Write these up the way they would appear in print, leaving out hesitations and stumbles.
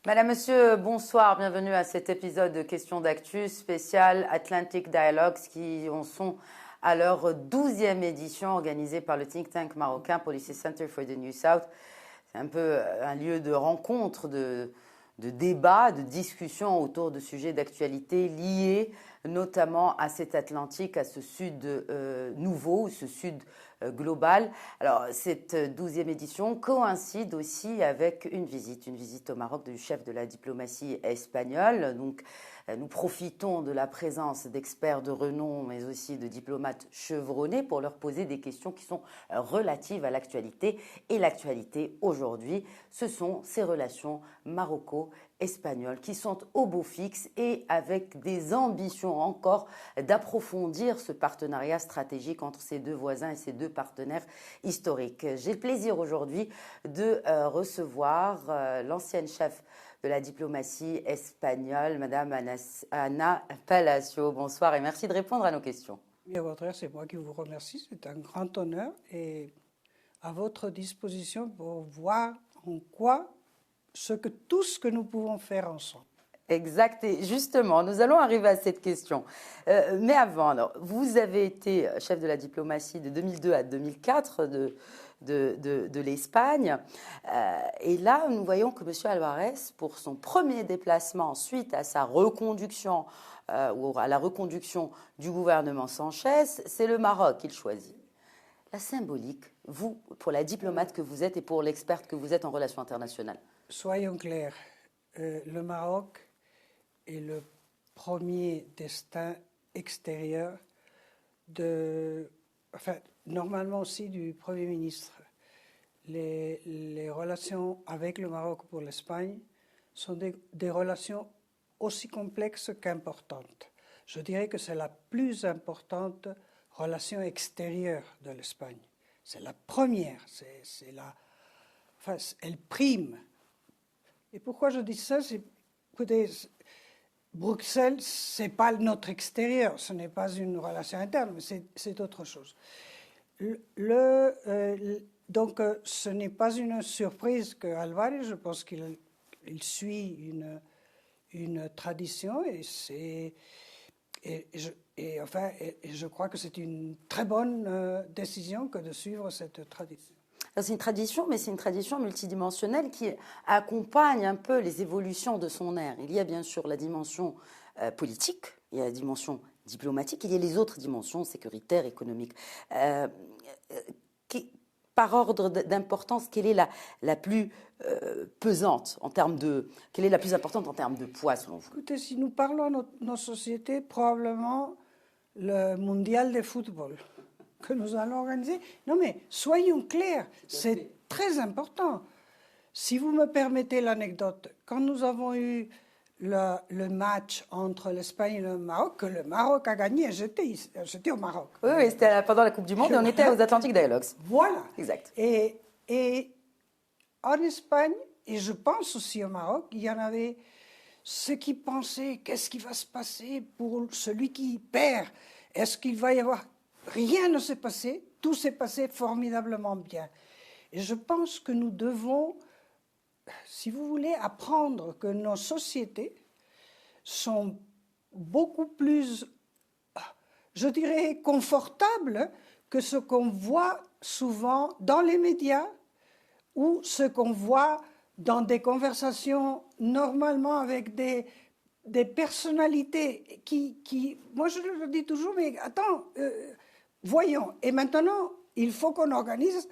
Madame, Monsieur, bonsoir, bienvenue à cet épisode de Questions d'actu spécial Atlantic Dialogues qui en sont à leur 12e édition organisée par le think tank marocain Policy Center for the New South. C'est un peu un lieu de rencontre, de débat, de discussion autour de sujets d'actualité liés notamment à cet Atlantique, à ce sud nouveau, ce sud global. Alors, cette 12e édition coïncide aussi avec une visite au Maroc du chef de la diplomatie espagnole. Donc, nous profitons de la présence d'experts de renom, mais aussi de diplomates chevronnés pour leur poser des questions qui sont relatives à l'actualité. Et l'actualité aujourd'hui, ce sont ces relations maroco-espagnoles qui sont au beau fixe et avec des ambitions encore d'approfondir ce partenariat stratégique entre ces deux voisins et ces deux partenaires historiques. J'ai le plaisir aujourd'hui de recevoir l'ancienne chef de la diplomatie espagnole, Madame Ana Palacio. Bonsoir et merci de répondre à nos questions. Et à votre aise, c'est moi qui vous remercie. C'est un grand honneur et à votre disposition pour voir en quoi tout ce que nous pouvons faire ensemble. Exact. Et justement, nous allons arriver à cette question. Mais avant, alors, vous avez été chef de la diplomatie de 2002 à 2004 de l'Espagne. Et là, nous voyons que M. Alvarez, pour son premier déplacement suite à sa reconduction ou à la reconduction du gouvernement Sanchez, c'est le Maroc qu'il choisit. La symbolique, vous, pour la diplomate que vous êtes et pour l'experte que vous êtes en relations internationales. Soyons clairs, le Maroc est le premier destin extérieur normalement aussi du Premier ministre. Les relations avec le Maroc pour l'Espagne sont des relations aussi complexes qu'importantes. Je dirais que c'est la plus importante relation extérieure de l'Espagne. C'est la première, elle prime. Et pourquoi je dis ça? Écoutez, Bruxelles, ce n'est pas notre extérieur, ce n'est pas une relation interne, mais c'est autre chose. Donc, ce n'est pas une surprise que Alvarez, je pense qu'il suit une tradition et je crois que c'est une très bonne décision que de suivre cette tradition. C'est une tradition, mais c'est une tradition multidimensionnelle qui accompagne un peu les évolutions de son ère. Il y a bien sûr la dimension politique, il y a la dimension diplomatique, il y a les autres dimensions sécuritaires, économiques. Par ordre d'importance, quelle est la plus pesante en termes quelle est la plus importante en termes de poids selon vous? Écoutez, si nous parlons de nos sociétés, probablement le mondial de football que nous allons organiser. Non mais soyons clairs, c'est très important. Si vous me permettez l'anecdote, quand nous avons eu le match entre l'Espagne et le Maroc, que le Maroc a gagné, j'étais au Maroc. Oui, c'était pendant la Coupe du Monde et on était aux Atlantic Dialogues. Voilà. Exact. Et en Espagne, et je pense aussi au Maroc, il y en avait ceux qui pensaient qu'est-ce qui va se passer pour celui qui perd. Est-ce qu'il va y avoir... Rien ne s'est passé, tout s'est passé formidablement bien. Et je pense que nous devons, si vous voulez, apprendre que nos sociétés sont beaucoup plus, je dirais, confortables que ce qu'on voit souvent dans les médias ou ce qu'on voit dans des conversations normalement avec des personnalités qui... Moi, je le dis toujours, mais attends... voyons, et maintenant, il faut qu'on organise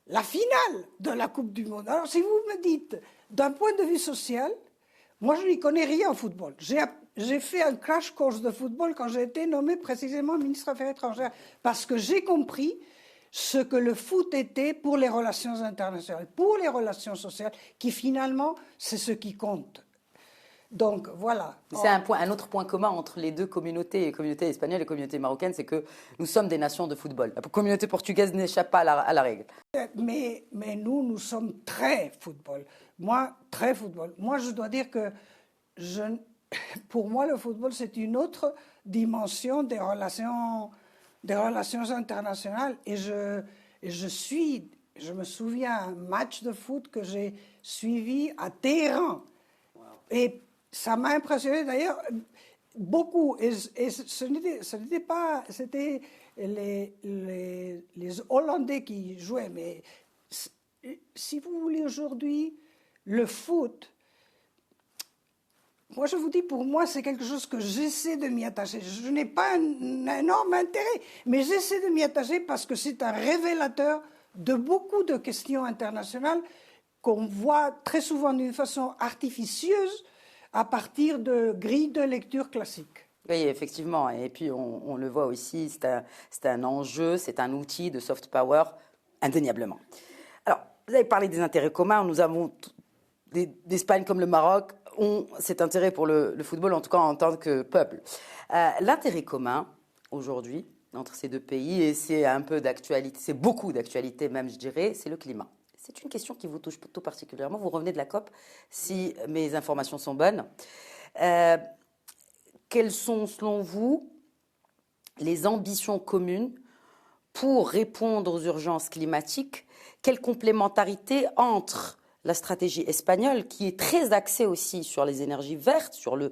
la finale de la Coupe du Monde. Alors, si vous me dites, d'un point de vue social, moi, je n'y connais rien au football. J'ai fait un crash course de football quand j'ai été nommé précisément ministre des Affaires étrangères, parce que j'ai compris ce que le foot était pour les relations internationales, pour les relations sociales, qui finalement, c'est ce qui compte. Donc voilà. C'est un autre point commun entre les deux communautés, communauté espagnole et communauté marocaine, c'est que nous sommes des nations de football. La communauté portugaise n'échappe pas à la règle. Mais nous sommes très football. Moi, très football. Moi, je dois dire que pour moi, le football, c'est une autre dimension des relations des relations internationales et je me souviens un match de foot que j'ai suivi à Téhéran. Wow. Et ça m'a impressionné d'ailleurs beaucoup. Et ce n'était pas, c'était les Hollandais qui jouaient. Mais si vous voulez aujourd'hui, le foot, moi je vous dis, pour moi c'est quelque chose que j'essaie de m'y attacher. Je n'ai pas un énorme intérêt, mais j'essaie de m'y attacher parce que c'est un révélateur de beaucoup de questions internationales qu'on voit très souvent d'une façon artificieuse à partir de grilles de lecture classiques. Oui, effectivement. Et puis, on le voit aussi, c'est un enjeu, c'est un outil de soft power, indéniablement. Alors, vous avez parlé des intérêts communs. Nous avons, d'Espagne comme le Maroc, ont cet intérêt pour le football, en tout cas en tant que peuple. L'intérêt commun, aujourd'hui, entre ces deux pays, et c'est un peu d'actualité, c'est beaucoup d'actualité même, je dirais, c'est le climat. C'est une question qui vous touche tout particulièrement. Vous revenez de la COP, si mes informations sont bonnes. Quelles sont, selon vous, les ambitions communes pour répondre aux urgences climatiques? Quelle complémentarité entre la stratégie espagnole, qui est très axée aussi sur les énergies vertes, sur les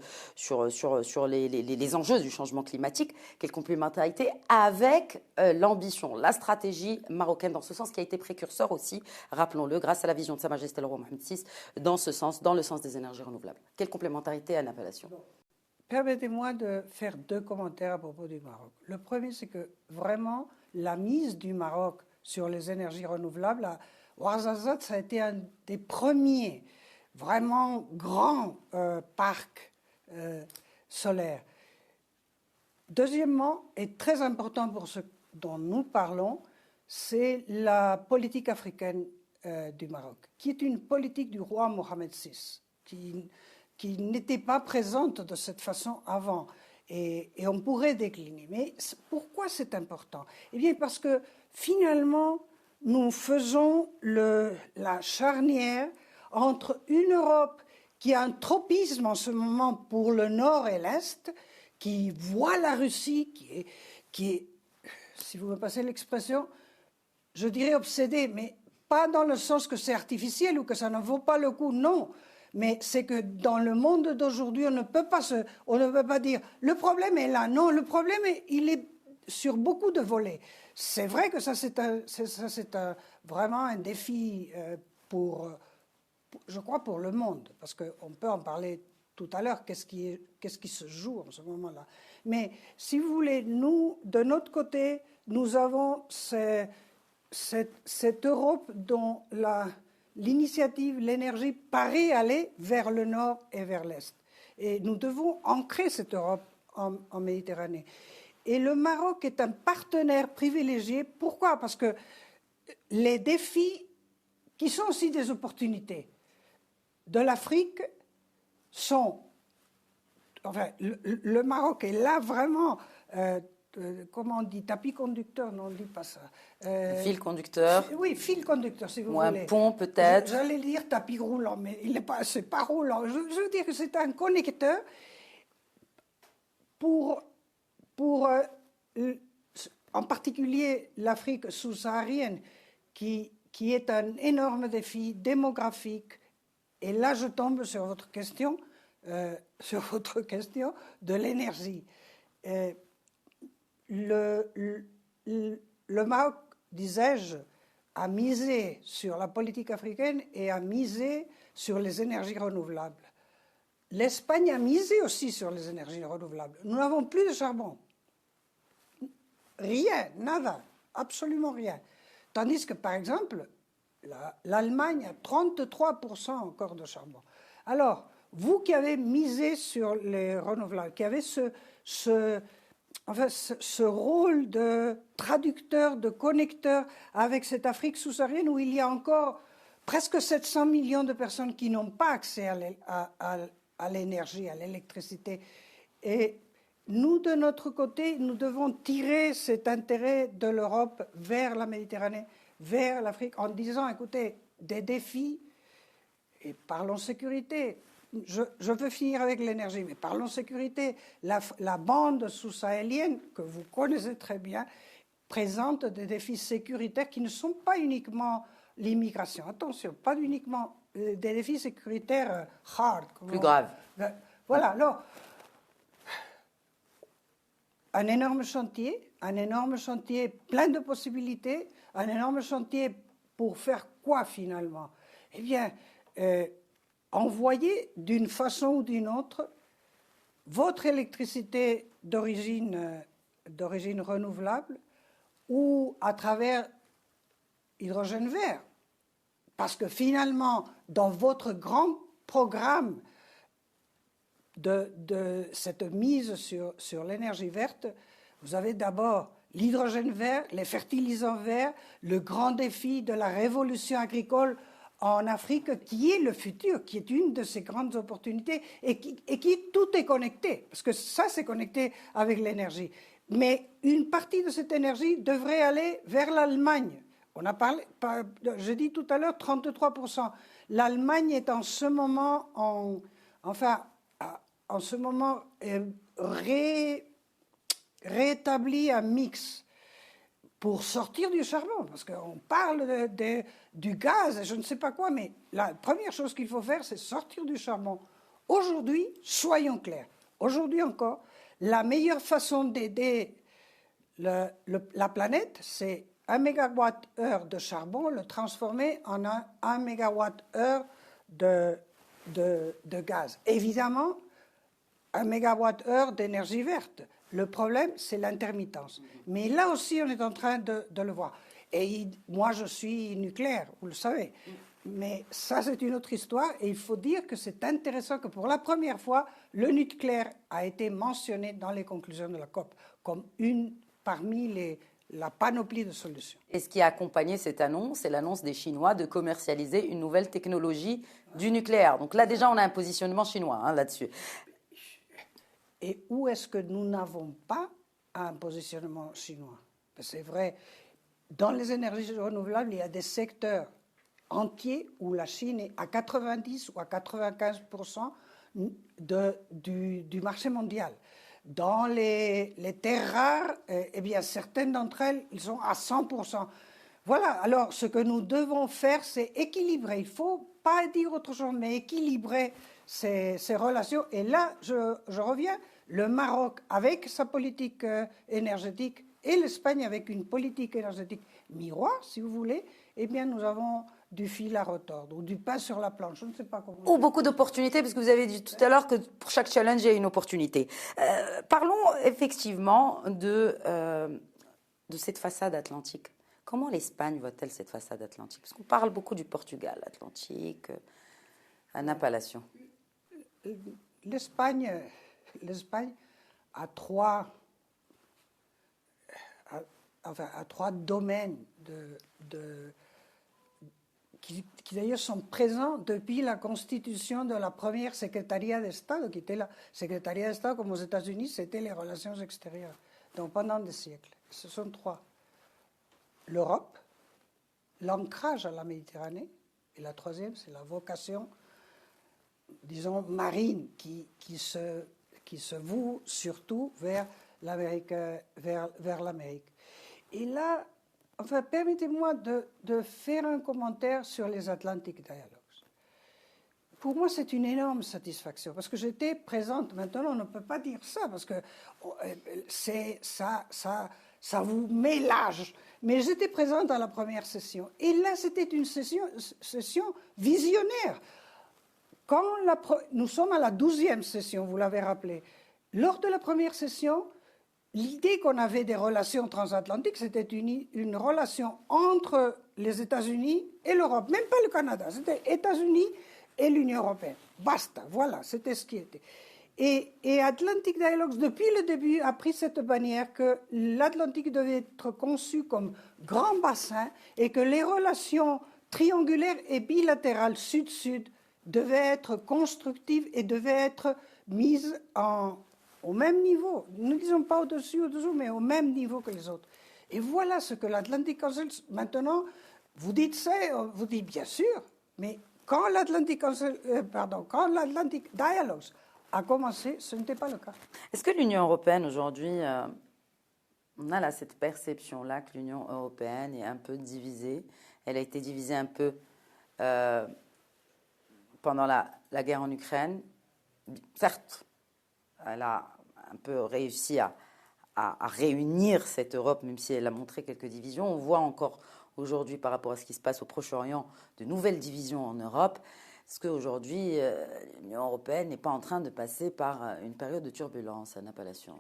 enjeux du changement climatique, quelle complémentarité avec l'ambition, la stratégie marocaine dans ce sens, qui a été précurseur aussi, rappelons-le, grâce à la vision de Sa Majesté le roi Mohamed VI, dans ce sens, dans le sens des énergies renouvelables. Quelle complémentarité à l'appellation? Permettez-moi de faire deux commentaires à propos du Maroc. Le premier, c'est que vraiment, la mise du Maroc sur les énergies renouvelables, à Ouarzazate, ça a été un des premiers vraiment grands parcs solaires. Deuxièmement, et très important pour ce dont nous parlons, c'est la politique africaine du Maroc, qui est une politique du roi Mohamed VI, qui n'était pas présente de cette façon avant. Et on pourrait décliner. Mais pourquoi c'est important? Eh bien, parce que finalement, nous faisons la charnière entre une Europe qui a un tropisme en ce moment pour le Nord et l'Est, qui voit la Russie, qui est, si vous me passez l'expression, je dirais obsédée, mais pas dans le sens que c'est artificiel ou que ça ne vaut pas le coup, non. Mais c'est que dans le monde d'aujourd'hui, on ne peut pas dire le problème est là. Non, le problème il est sur beaucoup de volets. C'est vrai que ça c'est vraiment un défi je crois pour le monde, parce qu'on peut en parler tout à l'heure. Qu'est-ce qui se joue en ce moment-là? Mais si vous voulez, nous de notre côté, nous avons cette Europe dont l'initiative, l'énergie paraît aller vers le nord et vers l'est. Et nous devons ancrer cette Europe en Méditerranée. Et le Maroc est un partenaire privilégié. Pourquoi? Parce que les défis, qui sont aussi des opportunités, de l'Afrique sont... Enfin, le Maroc est là vraiment... comment on dit? Tapis conducteur? Non, on ne dit pas ça. Fil conducteur. Oui, fil conducteur, si vous ou voulez. Un pont, peut-être. J'allais dire tapis roulant, mais c'est pas roulant. Je veux dire que c'est un connecteur pour en particulier l'Afrique sous-saharienne, qui est un énorme défi démographique. Et là, je tombe sur votre question de l'énergie. Le Maroc, disais-je, a misé sur la politique africaine et a misé sur les énergies renouvelables. L'Espagne a misé aussi sur les énergies renouvelables. Nous n'avons plus de charbon. Rien, nada, absolument rien. Tandis que, par exemple, l'Allemagne a 33% encore de charbon. Alors, vous qui avez misé sur les renouvelables, qui avez ce rôle de traducteur, de connecteur avec cette Afrique sous-saharienne où il y a encore presque 700 millions de personnes qui n'ont pas accès à l'énergie, à l'électricité. Et nous, de notre côté, nous devons tirer cet intérêt de l'Europe vers la Méditerranée, vers l'Afrique, en disant, écoutez, des défis, et parlons sécurité, je veux finir avec l'énergie, mais parlons sécurité. La bande sous-sahélienne, que vous connaissez très bien, présente des défis sécuritaires qui ne sont pas uniquement l'immigration. Attention, pas uniquement des défis sécuritaires hard. Plus graves. Voilà, alors, un énorme chantier plein de possibilités, un énorme chantier pour faire quoi finalement? Eh bien, envoyer d'une façon ou d'une autre votre électricité d'origine renouvelable ou à travers hydrogène vert. Parce que finalement, dans votre grand programme de cette mise sur l'énergie verte, vous avez d'abord l'hydrogène vert, les fertilisants verts, le grand défi de la révolution agricole en Afrique, qui est le futur, qui est une de ces grandes opportunités, et qui tout est connecté, parce que ça, c'est connecté avec l'énergie. Mais une partie de cette énergie devrait aller vers l'Allemagne. On a parlé, je dis tout à l'heure, 33%. L'Allemagne est en ce moment, rétabli un mix pour sortir du charbon, parce qu'on parle du gaz, je ne sais pas quoi, mais la première chose qu'il faut faire, c'est sortir du charbon. Aujourd'hui, soyons clairs, aujourd'hui encore, la meilleure façon d'aider la planète, c'est 1 mégawatt-heure de charbon, le transformer en 1 mégawatt-heure de gaz. Évidemment, 1 mégawatt-heure d'énergie verte. Le problème, c'est l'intermittence. Mais là aussi, on est en train de le voir. Et moi, je suis nucléaire, vous le savez. Mais ça, c'est une autre histoire. Et il faut dire que c'est intéressant que pour la première fois, le nucléaire a été mentionné dans les conclusions de la COP comme une parmi la panoplie de solutions. Et ce qui a accompagné cette annonce, c'est l'annonce des Chinois de commercialiser une nouvelle technologie du nucléaire. Donc là, déjà, on a un positionnement chinois là-dessus. Et où est-ce que nous n'avons pas un positionnement chinois? C'est vrai, dans les énergies renouvelables, il y a des secteurs entiers où la Chine est à 90 ou à 95% du marché mondial. Dans les terres rares, eh bien, certaines d'entre elles, ils sont à 100%. Voilà, alors ce que nous devons faire, c'est équilibrer. Il ne faut pas dire autre chose, mais équilibrer ces relations. Et là, je reviens, le Maroc avec sa politique énergétique et l'Espagne avec une politique énergétique miroir, si vous voulez, eh bien, nous avons du fil à retordre ou du pain sur la planche, je ne sais pas comment. Ou beaucoup d'opportunités, parce que vous avez dit tout à l'heure que pour chaque challenge, il y a une opportunité. Parlons effectivement de cette façade atlantique. Comment l'Espagne voit-elle cette façade atlantique? Parce qu'on parle beaucoup du Portugal atlantique, en appellation. L'Espagne a trois domaines qui d'ailleurs sont présents depuis la constitution de la première secrétariat d'État, qui était la secrétariat d'État comme aux États-Unis, c'était les relations extérieures. Donc pendant des siècles, ce sont trois. L'Europe, l'ancrage à la Méditerranée, et la troisième, c'est la vocation, disons, marine, qui se voue surtout vers l'Amérique. Et là, enfin, permettez-moi de faire un commentaire sur les Atlantic Dialogues. Pour moi, c'est une énorme satisfaction, parce que j'étais présente. Maintenant, on ne peut pas dire ça, parce que ça vous met l'âge. Mais j'étais présente à la première session. Et là, c'était une session visionnaire. Nous sommes à la 12e session, vous l'avez rappelé. Lors de la première session, l'idée qu'on avait des relations transatlantiques, c'était une relation entre les États-Unis et l'Europe, même pas le Canada, c'était États-Unis et l'Union européenne. Basta, voilà, c'était ce qui était. Et Atlantic Dialogues, depuis le début, a pris cette bannière que l'Atlantique devait être conçu comme grand bassin et que les relations triangulaires et bilatérales sud-sud devaient être constructives et devaient être mises au même niveau. Ne disons pas au-dessus, au-dessous, mais au même niveau que les autres. Et voilà ce que l'Atlantic Council, maintenant, vous dites ça, vous dites bien sûr, mais quand l'Atlantic Dialogue a commencé, ce n'était pas le cas. Est-ce que l'Union européenne aujourd'hui, on a là cette perception-là que l'Union européenne est un peu divisée. Elle a été divisée un peu pendant la guerre en Ukraine. Certes, elle a un peu réussi à réunir cette Europe, même si elle a montré quelques divisions. On voit encore aujourd'hui, par rapport à ce qui se passe au Proche-Orient, de nouvelles divisions en Europe. Est-ce qu'aujourd'hui, l'Union européenne n'est pas en train de passer par une période de turbulence, Anna Palacios?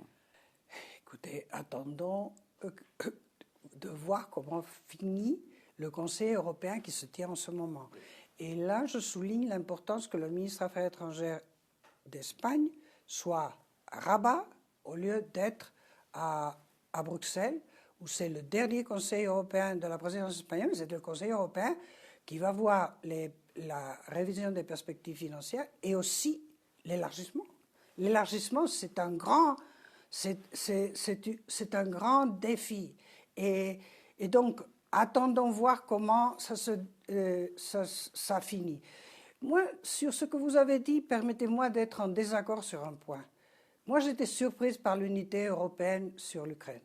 Écoutez, attendons de voir comment finit le Conseil européen qui se tient en ce moment. Et là, je souligne l'importance que le ministre des Affaires étrangères d'Espagne soit à Rabat au lieu d'être à Bruxelles, où c'est le dernier Conseil européen de la présidence espagnole, c'est le Conseil européen qui va voir la révision des perspectives financières et aussi l'élargissement. L'élargissement, c'est un grand défi. Et donc, attendons voir comment ça finit. Moi, sur ce que vous avez dit, permettez-moi d'être en désaccord sur un point. Moi, j'étais surprise par l'unité européenne sur l'Ukraine.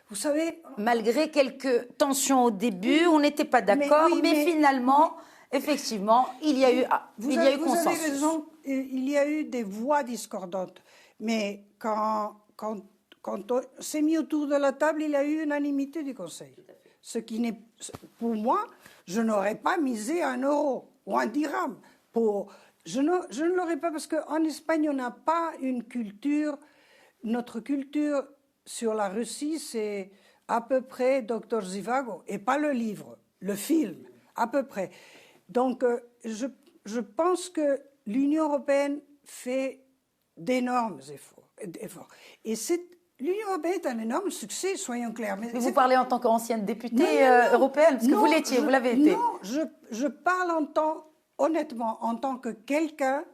Vous savez... Malgré quelques tensions au début, on n'était pas d'accord, mais finalement, effectivement, il y a eu consensus. Vous avez raison, il y a eu des voix discordantes. Mais quand on s'est mis autour de la table, il y a eu unanimité du Conseil. Ce qui n'est, pour moi, je n'aurais pas misé 1 euro ou 1 dirham. Je ne l'aurais pas parce qu'en Espagne, on n'a pas une culture. Notre culture sur la Russie, c'est à peu près Dr Zhivago, et pas le livre, le film, à peu près. Donc, je pense que l'Union européenne fait d'énormes efforts. Et l'Union européenne est un énorme succès, soyons clairs. Mais vous parlez en tant qu'ancienne députée européenne, parce que vous l'étiez, vous l'avez été. Non, je parle honnêtement, en tant que quelqu'un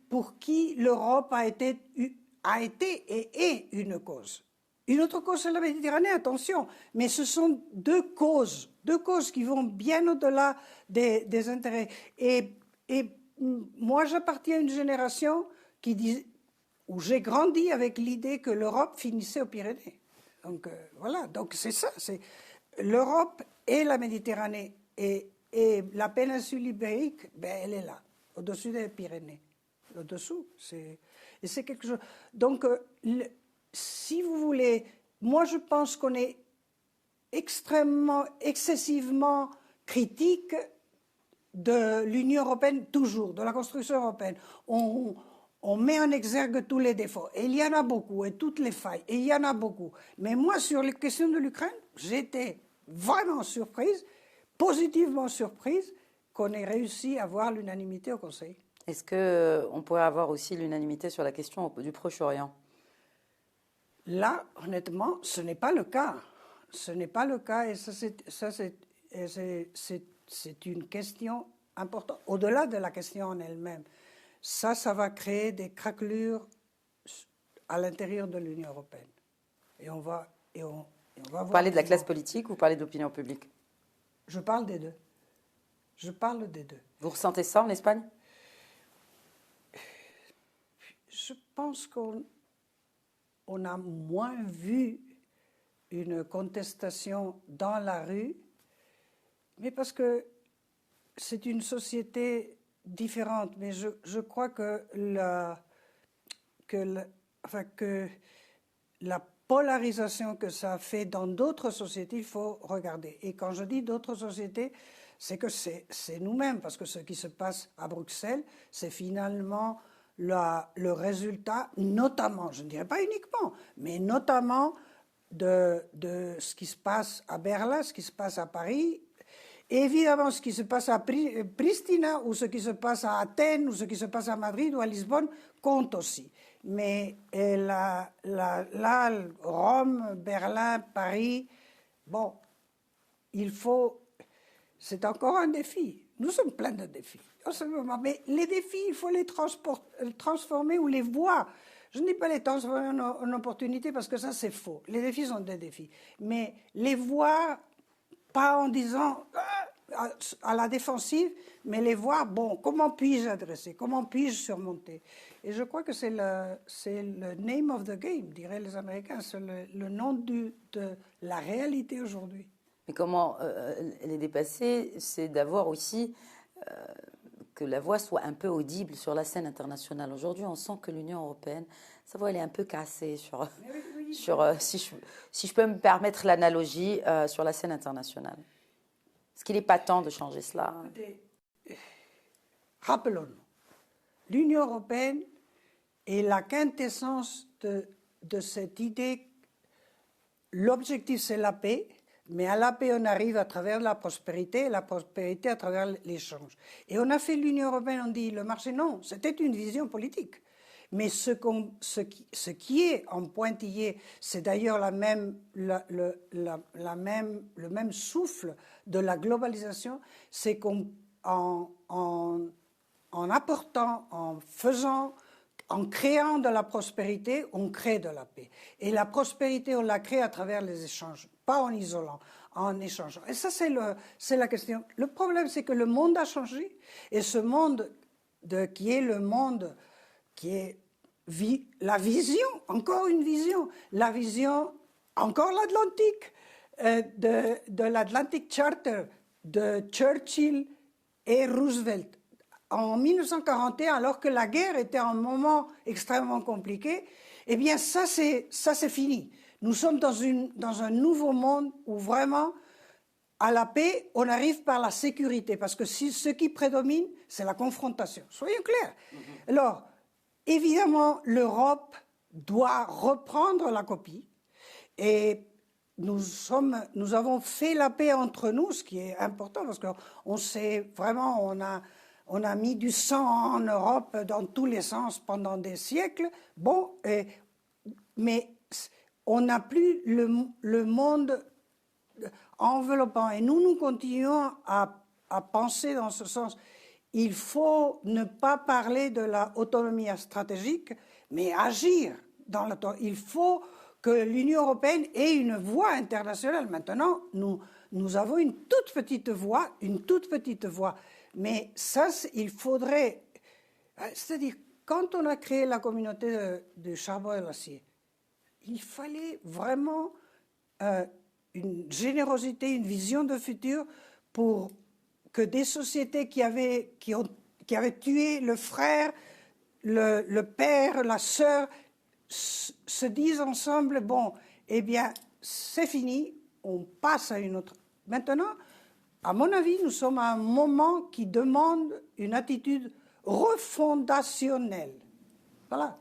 pour qui l'Europe a été et est une cause. Une autre cause, c'est la Méditerranée, attention. Mais ce sont deux causes qui vont bien au-delà des intérêts. Et moi, j'appartiens à une génération où j'ai grandi avec l'idée que l'Europe finissait aux Pyrénées. Donc voilà, donc c'est ça. C'est l'Europe et la Méditerranée. Et la péninsule ibérique, elle est là, au-dessus des Pyrénées. Au-dessous, c'est quelque chose. Donc, si vous voulez, moi je pense qu'on est excessivement critique de l'Union européenne, toujours, de la construction européenne. On met en exergue tous les défauts, et il y en a beaucoup, et toutes les failles, et il y en a beaucoup. Mais moi, sur les questions de l'Ukraine, j'étais vraiment surprise, positivement surprise, qu'on ait réussi à avoir l'unanimité au Conseil. Est-ce qu'on pourrait avoir aussi l'unanimité sur la question du Proche-Orient? Là, honnêtement, ce n'est pas le cas. Ce n'est pas le cas, et c'est une question importante, au-delà de la question en elle-même. Ça va créer des craquelures à l'intérieur de l'Union européenne. Et on va voir. Vous parlez de la classe politique ou vous parlez de l'opinion publique? Je parle des deux. Vous ressentez ça en Espagne? Je pense qu'on a moins vu une contestation dans la rue, mais parce que c'est une société différente. Mais je crois que la polarisation que ça a fait dans d'autres sociétés, il faut regarder. Et quand je dis d'autres sociétés, c'est que c'est nous-mêmes, parce que ce qui se passe à Bruxelles, c'est finalement le résultat, notamment, je ne dirais pas uniquement, mais notamment de ce qui se passe à Berlin, ce qui se passe à Paris. Évidemment, ce qui se passe à Pristina, ou ce qui se passe à Athènes, ou ce qui se passe à Madrid ou à Lisbonne, compte aussi. Mais là, Rome, Berlin, Paris, bon, c'est encore un défi. Nous sommes pleins de défis. Mais les défis, il faut les transformer ou les voir. Je ne dis pas les transformer en opportunités parce que ça, c'est faux. Les défis sont des défis. Mais les voir, pas en disant à la défensive, mais les voir, bon, comment puis-je adresser, comment puis-je surmonter. Et je crois que c'est le name of the game, diraient les Américains, c'est le nom de la réalité aujourd'hui. Mais comment les dépasser, c'est d'avoir aussi que la voix soit un peu audible sur la scène internationale. Aujourd'hui, on sent que l'Union européenne, sa voix, elle est un peu cassée si je peux me permettre l'analogie, sur la scène internationale. Est-ce qu'il n'est pas temps de changer cela? Rappelons-nous, l'Union européenne est la quintessence de cette idée. L'objectif, c'est la paix, mais à la paix, on arrive à travers la prospérité, et la prospérité à travers l'échange. Et on a fait l'Union européenne, on dit le marché, non, c'était une vision politique. Mais ce qui est en pointillé, c'est d'ailleurs le même souffle de la globalisation, c'est qu'en apportant, en faisant, en créant de la prospérité, on crée de la paix. Et la prospérité, on la crée à travers les échanges, pas en isolant, en échangeant. Et ça, c'est la question. Le problème, c'est que le monde a changé. Et ce monde qui est le monde qui est la vision, encore une vision, la vision, encore l'Atlantique, de l'Atlantic Charter de Churchill et Roosevelt. En 1941, alors que la guerre était un moment extrêmement compliqué, eh bien ça c'est fini. Nous sommes dans un nouveau monde où vraiment, à la paix, on arrive par la sécurité, parce que ce qui prédomine, c'est la confrontation. Soyons clairs. Alors, évidemment, l'Europe doit reprendre la copie, et nous avons fait la paix entre nous, ce qui est important, parce qu'on sait vraiment, on a mis du sang en Europe dans tous les sens pendant des siècles. Bon, mais on n'a plus le monde enveloppant. Et nous continuons à penser dans ce sens. Il faut ne pas parler de l'autonomie stratégique, mais agir dans l'autonomie. Il faut que l'Union européenne ait une voix internationale. Maintenant, nous avons une toute petite voix. Mais ça, il faudrait... C'est-à-dire, quand on a créé la communauté du charbon et de l'acier, il fallait vraiment une générosité, une vision de futur pour que des sociétés qui avaient tué le frère, le père, la sœur, se disent ensemble, bon, eh bien, c'est fini, on passe à une autre... Maintenant, à mon avis, nous sommes à un moment qui demande une attitude refondationnelle. Voilà.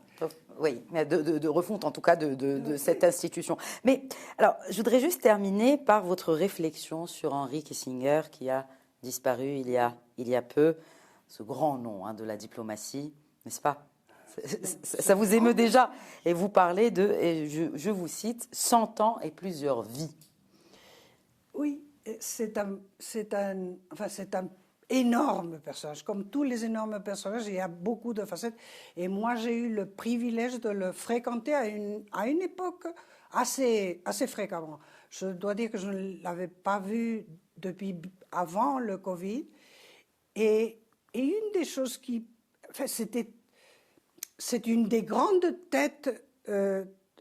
Oui, de refonte en tout cas de cette institution. Mais alors, je voudrais juste terminer par votre réflexion sur Henry Kissinger qui a disparu il y a peu, ce grand nom de la diplomatie, n'est-ce pas? Ça vous émeut déjà. Et vous parlez et je vous cite, 100 ans et plusieurs vies. Oui, c'est un énorme personnage. Comme tous les énormes personnages, il y a beaucoup de facettes. Et moi, j'ai eu le privilège de le fréquenter à une époque assez fréquemment. Je dois dire que je ne l'avais pas vu depuis avant le Covid. Et une des choses qui... Enfin, c'est une des grandes têtes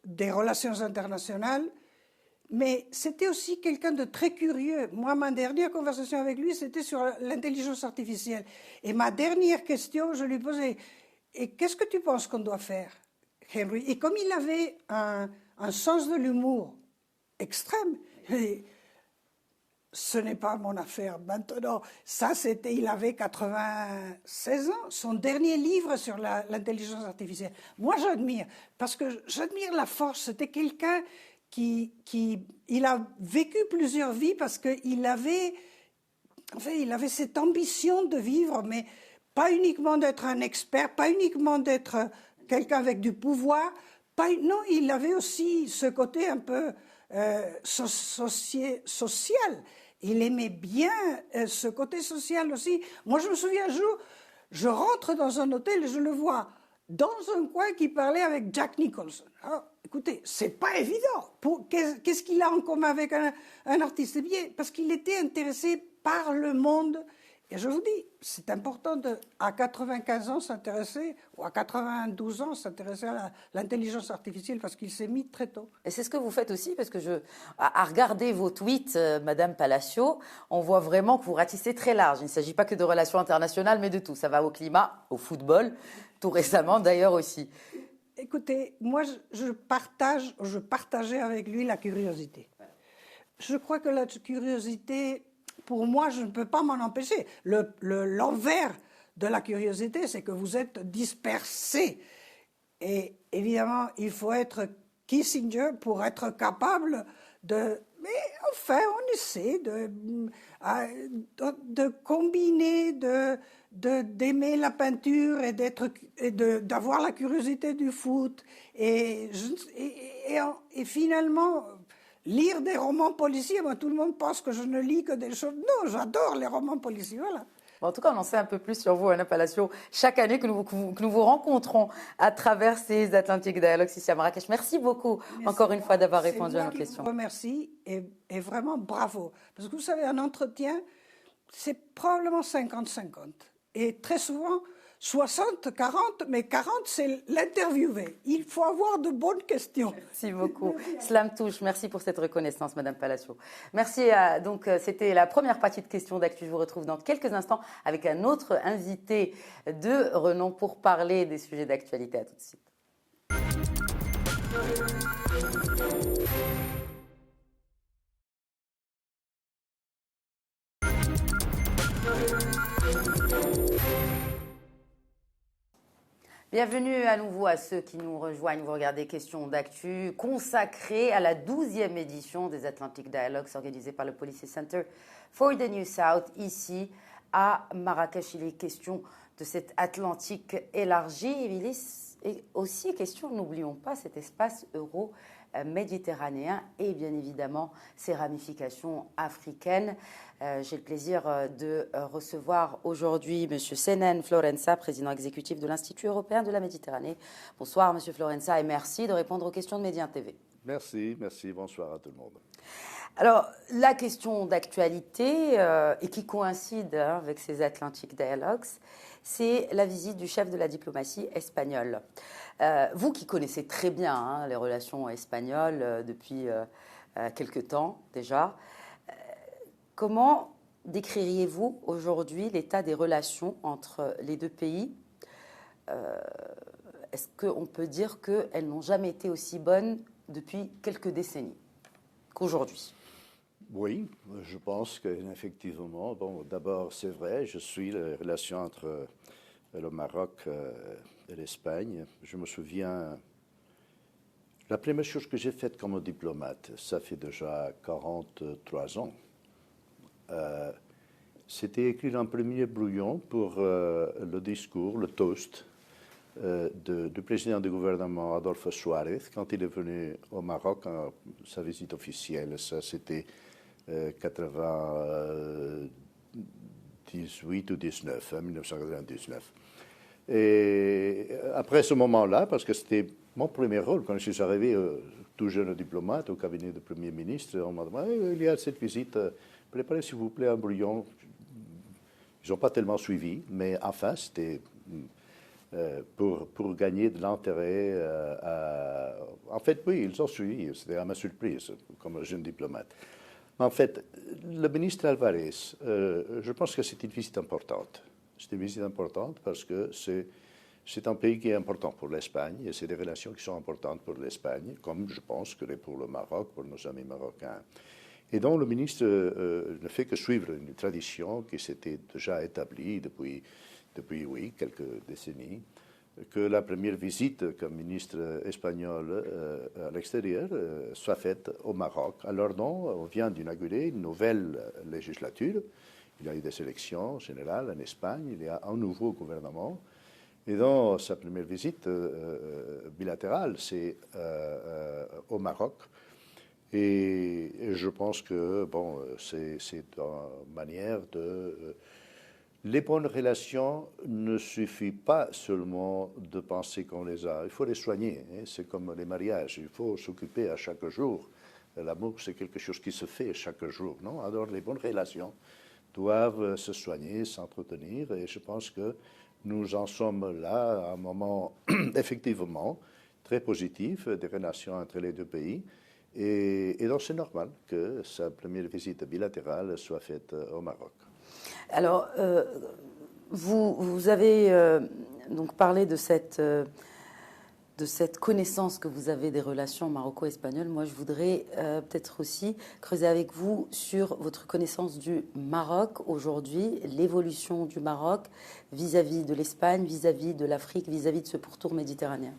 des relations internationales, mais c'était aussi quelqu'un de très curieux. Moi, ma dernière conversation avec lui, c'était sur l'intelligence artificielle. Et ma dernière question, je lui posais, et qu'est-ce que tu penses qu'on doit faire, Henry? Et comme il avait un sens de l'humour extrême, ce n'est pas mon affaire maintenant. Ça, il avait 96 ans. Son dernier livre sur l'intelligence artificielle. Moi, j'admire, parce que j'admire la force. C'était quelqu'un il a vécu plusieurs vies parce qu'il avait cette ambition de vivre, mais pas uniquement d'être un expert, pas uniquement d'être quelqu'un avec du pouvoir. Non, il avait aussi ce côté un peu social. Il aimait bien ce côté social aussi. Moi, je me souviens un jour, je rentre dans un hôtel et je le vois dans un coin qui parlait avec Jack Nicholson. Alors, écoutez, c'est pas évident. Qu'est-ce qu'il a en commun avec un artiste? Eh bien, parce qu'il était intéressé par le monde. Et je vous dis, c'est important à 95 ans s'intéresser, ou à 92 ans s'intéresser à l'intelligence artificielle, parce qu'il s'est mis très tôt. Et c'est ce que vous faites aussi, parce que à regarder vos tweets, Madame Palacio, on voit vraiment que vous ratissez très large. Il ne s'agit pas que de relations internationales, mais de tout. Ça va au climat, au football, tout récemment d'ailleurs aussi. Écoutez, moi, je partageais avec lui la curiosité. Je crois que la curiosité, pour moi, je ne peux pas m'en empêcher. L'envers de la curiosité, c'est que vous êtes dispersé. Et évidemment, il faut être Kissinger pour être capable de... Mais enfin, on essaie de combiner, d'aimer la peinture et d'avoir la curiosité du foot. Et finalement... Lire des romans policiers, tout le monde pense que je ne lis que des choses. Non, j'adore les romans policiers, voilà. En tout cas, on en sait un peu plus sur vous, Anna Palacio, chaque année que nous vous rencontrons à travers ces Atlantic Dialogues ici à Marrakech. Merci beaucoup, encore une fois, d'avoir répondu à nos questions. Je vous remercie et vraiment bravo. Parce que vous savez, un entretien, c'est probablement 50-50. Et très souvent, 60-40, mais 40, c'est l'interviewé. Il faut avoir de bonnes questions. Merci beaucoup. Cela me touche. Merci pour cette reconnaissance, Madame Palacio. Merci. Donc, c'était la première partie de questions d'actu. Je vous retrouve dans quelques instants avec un autre invité de renom pour parler des sujets d'actualité. À tout de suite. Bienvenue à nouveau à ceux qui nous rejoignent. Vous regardez Questions d'actu consacrée à la 12e édition des Atlantic Dialogues organisée par le Policy Center for the New South ici à Marrakech. Il est question de cet Atlantique élargi. Il est aussi question, n'oublions pas, cet espace euro-méditerranéen et bien évidemment ses ramifications africaines. J'ai le plaisir de recevoir aujourd'hui M. Senan Florença, président exécutif de l'Institut européen de la Méditerranée. Bonsoir M. Florença et merci de répondre aux questions de Média TV. Merci, bonsoir à tout le monde. Alors, la question d'actualité, et qui coïncide avec ces Atlantic Dialogues, c'est la visite du chef de la diplomatie espagnole. Vous qui connaissez très bien les relations espagnoles depuis quelque temps déjà, comment décririez-vous aujourd'hui l'état des relations entre les deux pays ? Est-ce qu'on peut dire qu'elles n'ont jamais été aussi bonnes depuis quelques décennies qu'aujourd'hui ? Oui, je pense qu'effectivement, d'abord c'est vrai, je suis la relation entre le Maroc et l'Espagne. Je me souviens, la première chose que j'ai faite comme diplomate, ça fait déjà 43 ans, c'était écrire un premier brouillon pour le discours, le toast du président du gouvernement Adolfo Suárez quand il est venu au Maroc à sa visite officielle. Ça, c'était 98 ou 19, 1999. Et après ce moment-là, parce que c'était mon premier rôle, quand je suis arrivé tout jeune diplomate au cabinet du Premier ministre, on m'a demandé, il y a cette visite, préparez s'il vous plaît un brouillon. Ils n'ont pas tellement suivi, mais enfin, c'était pour gagner de l'intérêt. En fait, oui, ils ont suivi, c'était à ma surprise, comme jeune diplomate. En fait, le ministre Alvarez, je pense que c'est une visite importante. C'est une visite importante parce que c'est un pays qui est important pour l'Espagne et c'est des relations qui sont importantes pour l'Espagne, comme je pense que pour le Maroc, pour nos amis marocains. Et donc le ministre ne fait que suivre une tradition qui s'était déjà établie depuis oui, quelques décennies, que la première visite comme ministre espagnol à l'extérieur soit faite au Maroc. Alors non, on vient d'inaugurer une nouvelle législature. Il y a eu des élections générales en Espagne, il y a un nouveau gouvernement. Et dans sa première visite bilatérale, c'est au Maroc. Et je pense que c'est une manière de... Les bonnes relations ne suffit pas seulement de penser qu'on les a, il faut les soigner. C'est comme les mariages, il faut s'occuper à chaque jour. L'amour, c'est quelque chose qui se fait chaque jour, non? Alors les bonnes relations doivent se soigner, s'entretenir, et je pense que nous en sommes là à un moment effectivement très positif des relations entre les deux pays. Et donc c'est normal que sa première visite bilatérale soit faite au Maroc. Alors, vous avez donc parlé de cette connaissance que vous avez des relations maroco-espagnoles. Moi, je voudrais peut-être aussi creuser avec vous sur votre connaissance du Maroc aujourd'hui, l'évolution du Maroc vis-à-vis de l'Espagne, vis-à-vis de l'Afrique, vis-à-vis de ce pourtour méditerranéen.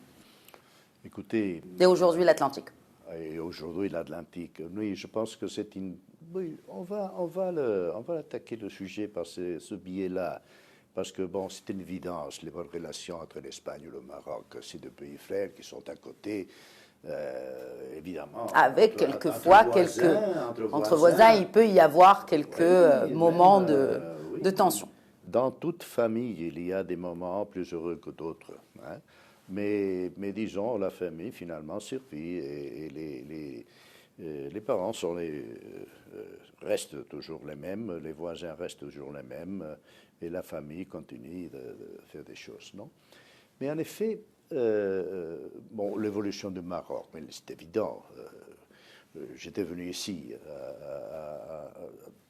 Écoutez... Et aujourd'hui, l'Atlantique. Et aujourd'hui, l'Atlantique. Oui, je pense que c'est une... Oui, on va attaquer le sujet par ce biais-là. Parce que, bon, c'est une évidence, les bonnes relations entre l'Espagne et le Maroc, ces deux pays frères qui sont à côté, évidemment. Avec quelquefois entre voisins, il peut y avoir quelques moments de tension. Dans toute famille, il y a des moments plus heureux que d'autres. Hein. Mais disons, la famille finalement survit et les parents restent toujours les mêmes, les voisins restent toujours les mêmes, et la famille continue de faire des choses, non? Mais en effet, bon, l'évolution du Maroc, mais c'est évident. J'étais venu ici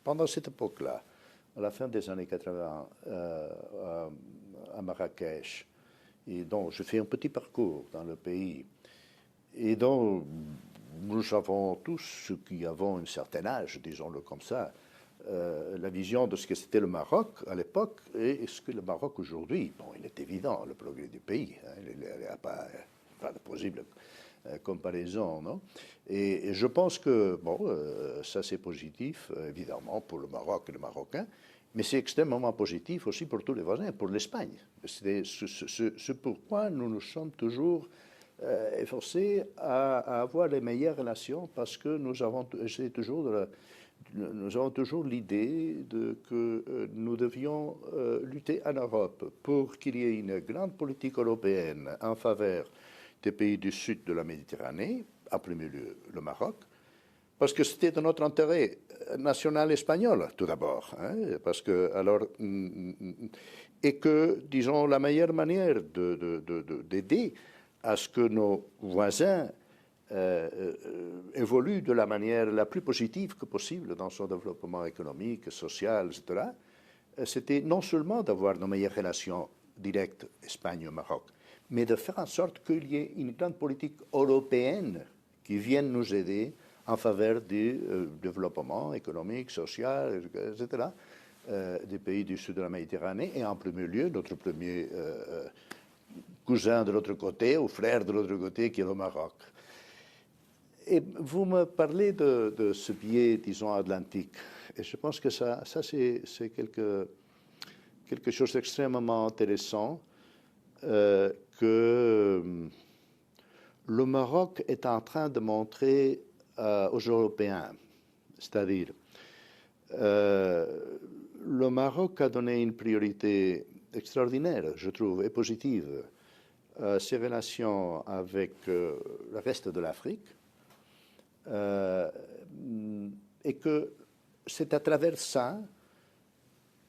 pendant cette époque-là, à la fin des années 80, à Marrakech. Et donc, je fais un petit parcours dans le pays. Et donc, nous savons tous, ceux qui avons un certain âge, disons-le comme ça, la vision de ce que c'était le Maroc à l'époque et ce que le Maroc aujourd'hui. Bon, il est évident, le progrès du pays. Hein, il n'y a pas de possible comparaison, non? Et je pense que, bon, ça c'est positif, évidemment, pour le Maroc et les Marocains. Mais c'est extrêmement positif aussi pour tous les voisins, pour l'Espagne. C'est pourquoi nous nous sommes toujours efforcés à avoir les meilleures relations, parce que nous avons toujours l'idée que nous devions lutter en Europe pour qu'il y ait une grande politique européenne en faveur des pays du sud de la Méditerranée, en premier lieu le Maroc, parce que c'était de notre intérêt national espagnol, tout d'abord. Hein, parce que, alors, et que, disons, la meilleure manière d'aider à ce que nos voisins évoluent de la manière la plus positive que possible dans son développement économique, social, etc., c'était non seulement d'avoir nos meilleures relations directes Espagne-Maroc, mais de faire en sorte qu'il y ait une grande politique européenne qui vienne nous aider en faveur du développement économique, social, etc., des pays du sud de la Méditerranée, et en premier lieu, notre premier cousin de l'autre côté, ou frère de l'autre côté, qui est le Maroc. Et vous me parlez de ce biais, disons, atlantique, et je pense que ça c'est quelque chose d'extrêmement intéressant, que le Maroc est en train de montrer aux Européens. C'est-à-dire, le Maroc a donné une priorité extraordinaire, je trouve, et positive à ses relations avec le reste de l'Afrique, et que c'est à travers ça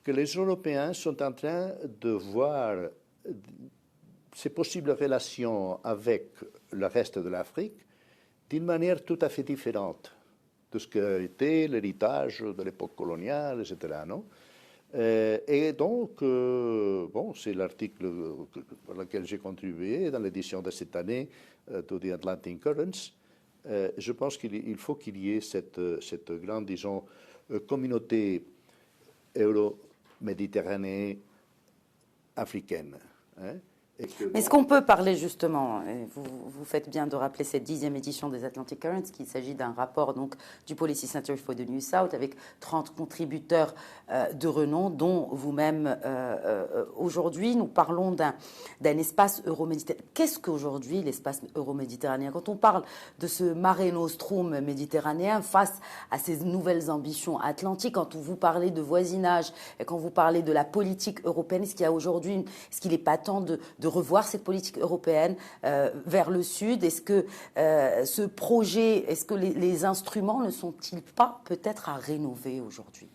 que les Européens sont en train de voir ces possibles relations avec le reste de l'Afrique d'une manière tout à fait différente de ce qu'a été l'héritage de l'époque coloniale, etc. Non? Et donc, bon, c'est l'article par lequel j'ai contribué dans l'édition de cette année, To the Atlantic Currents. Je pense qu'il faut qu'il y ait cette grande, disons, communauté euro-méditerranéenne africaine. Hein? Mais est-ce qu'on peut parler justement, et vous faites bien de rappeler cette 10e édition des Atlantic Currents, qu'il s'agit d'un rapport donc, du Policy Center for the New South avec 30 contributeurs de renom, dont vous-même aujourd'hui. Nous parlons d'un espace euroméditerranéen. Qu'est-ce qu'aujourd'hui l'espace euroméditerranéen? Quand on parle de ce Mare Nostrum méditerranéen face à ces nouvelles ambitions atlantiques, quand vous parlez de voisinage et quand vous parlez de la politique européenne, est-ce qu'il y a aujourd'hui, est-ce qu'il n'est pas temps de revoir cette politique européenne vers le sud? Est-ce que ce projet, est-ce que les instruments ne sont-ils pas peut-être à rénover aujourd'hui?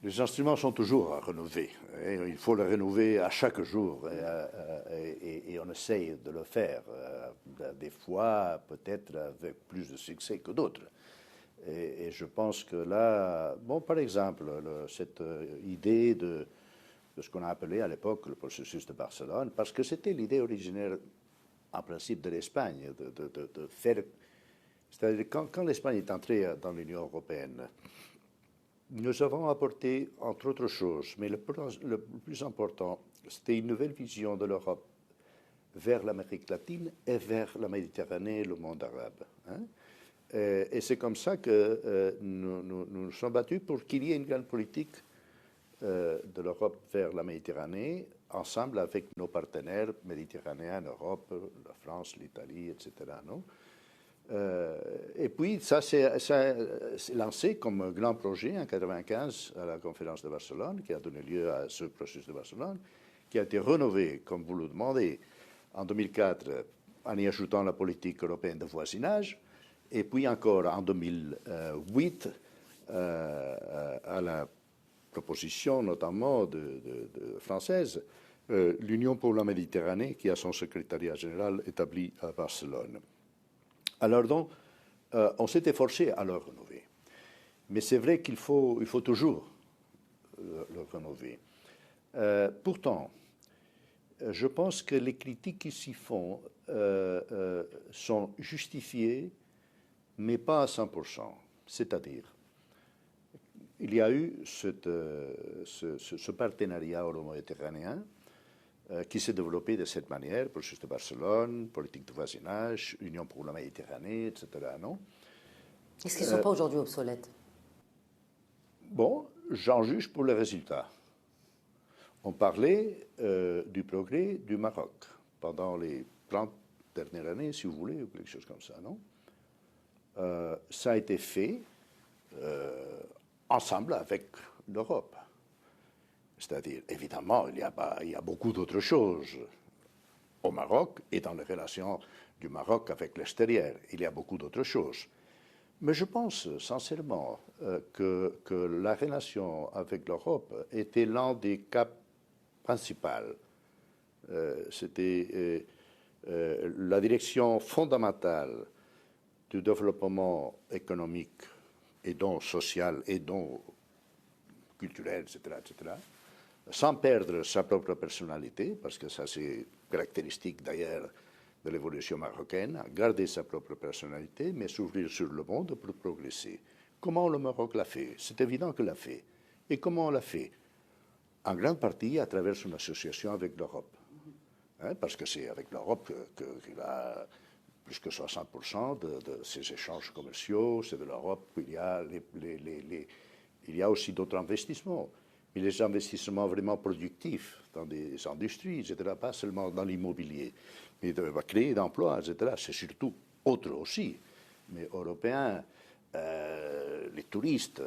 Les instruments sont toujours à rénover. Il faut les rénover à chaque jour et on essaye de le faire. Des fois, peut-être avec plus de succès que d'autres. Et je pense que là, bon, par exemple, cette idée de ce qu'on a appelé à l'époque le processus de Barcelone, parce que c'était l'idée originaire, en principe, de l'Espagne, de faire. C'est-à-dire, quand l'Espagne est entrée dans l'Union européenne, nous avons apporté, entre autres choses, mais le plus important, c'était une nouvelle vision de l'Europe vers l'Amérique latine et vers la Méditerranée et le monde arabe. Hein. Et c'est comme ça que nous nous sommes battus pour qu'il y ait une grande politique de l'Europe vers la Méditerranée, ensemble avec nos partenaires méditerranéens en Europe, la France, l'Italie, etc. Non? Et puis, ça s'est lancé comme un grand projet en 1995 à la conférence de Barcelone, qui a donné lieu à ce processus de Barcelone, qui a été rénové, comme vous le demandez, en 2004, en y ajoutant la politique européenne de voisinage, et puis encore en 2008, à la proposition notamment française, l'Union pour la Méditerranée, qui a son secrétariat général établi à Barcelone. Alors donc, on s'est efforcé à le rénover. Mais c'est vrai qu'il faut toujours le rénover. Pourtant, je pense que les critiques qui s'y font sont justifiées, mais pas à 100%. C'est-à-dire, il y a eu ce partenariat euro-méditerranéen qui s'est développé de cette manière, processus de Barcelone, politique de voisinage, Union pour la Méditerranée, etc. Non? Est-ce qu'ils ne sont pas aujourd'hui obsolètes? Bon, j'en juge pour les résultats. On parlait du progrès du Maroc pendant les 30 dernières années, si vous voulez, ou quelque chose comme ça, non? Ça a été fait ensemble avec l'Europe. C'est-à-dire, évidemment, il y a beaucoup d'autres choses au Maroc et dans les relations du Maroc avec l'extérieur. Il y a beaucoup d'autres choses. Mais je pense sincèrement que la relation avec l'Europe était l'un des caps principaux. C'était la direction fondamentale du développement économique et donc social et donc culturel, etc., etc., sans perdre sa propre personnalité, parce que ça c'est caractéristique d'ailleurs de l'évolution marocaine, garder sa propre personnalité, mais s'ouvrir sur le monde pour progresser. Comment le Maroc l'a fait? C'est évident qu'il l'a fait. Et comment on l'a fait? En grande partie à travers son association avec l'Europe. Hein, parce que c'est avec l'Europe qu'il a plus que 60% de ses échanges commerciaux, c'est de l'Europe qu'il y a il y a aussi d'autres investissements. Mais les investissements vraiment productifs dans des industries, etc., pas seulement dans l'immobilier, mais de créer d'emplois, etc., c'est surtout autre aussi, mais européens, les touristes,